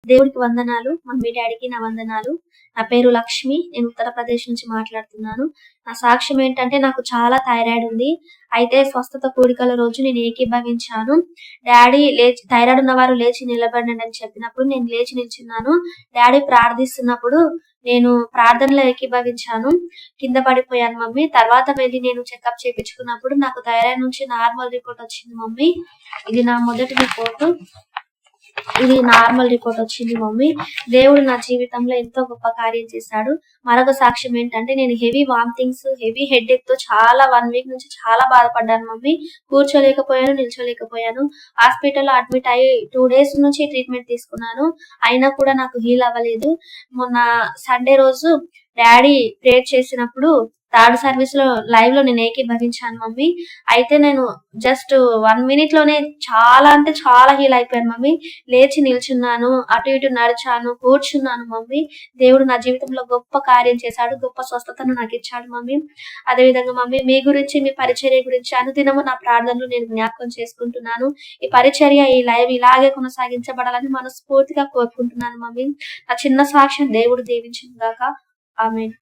దేవుడికి వందనాలు. మమ్మీ డాడీకి నా వందనాలు. నా పేరు లక్ష్మి. నేను ఉత్తరప్రదేశ్ నుంచి మాట్లాడుతున్నాను. నా సాక్ష్యం ఏంటంటే నాకు చాలా థైరాయిడ్ ఉంది. అయితే స్వస్థత కూడికల రోజు నేను ఏకీభవించాను. డాడీ లేచి థైరాయిడ్ ఉన్నవారు లేచి నిలబడండి అని చెప్పినప్పుడు నేను లేచి నిల్చున్నాను. డాడీ ప్రార్థిస్తున్నప్పుడు నేను ప్రార్థనలో ఏకీభవించాను. కింద పడిపోయాను మమ్మీ. తర్వాత వెళ్ళి నేను చెకప్ చేయించుకున్నప్పుడు నాకు థైరాయిడ్ నుంచి నార్మల్ రిపోర్ట్ వచ్చింది మమ్మీ. ఇది నా మొదటి రిపోర్ట్. ఇది నార్మల్ రిపోర్ట్ వచ్చింది మమ్మీ. దేవుడు నా జీవితంలో ఎంతో గొప్ప కార్యం చేశాడు. మరొక సాక్ష్యం ఏంటంటే నేను హెవీ వామిటింగ్స్, హెవీ హెడేక్ తో చాలా 1 వీక్ నుంచి చాలా బాధపడ్డాను మమ్మీ. కూర్చోలేకపోయాను, నిల్చోలేకపోయాను. హాస్పిటల్లో అడ్మిట్ అయ్యి 2 డేస్ నుంచి ట్రీట్మెంట్ తీసుకున్నాను. అయినా కూడా నాకు హీల్ అవ్వలేదు. మొన్న సండే రోజు డాడీ ప్రేయర్ చేసినప్పుడు థర్డ్ సర్వీస్ లో లైవ్ లో నేను ఏకీభవించాను మమ్మీ. అయితే నేను జస్ట్ 1 మినిట్ లోనే చాలా అంటే చాలా హీల్ అయిపోయాను మమ్మీ. లేచి నిల్చున్నాను, అటు ఇటు నడిచాను, కూర్చున్నాను మమ్మీ. దేవుడు నా జీవితంలో గొప్ప కార్యం చేశాడు. గొప్ప స్వస్థతను నాకు ఇచ్చాడు మమ్మీ. అదే విధంగా మమ్మీ మీ గురించి, మీ పరిచర్య గురించి అనుదినము నా ప్రార్థనలు నేను జ్ఞాపకం చేసుకుంటున్నాను. ఈ పరిచర్య, ఈ లైవ్ ఇలాగే కొనసాగించబడాలని మనస్ఫూర్తిగా కోరుకుంటున్నాను మమ్మీ. నా చిన్న సాక్ష్యం దేవుడు దీవించును గాక. ఆమేన్.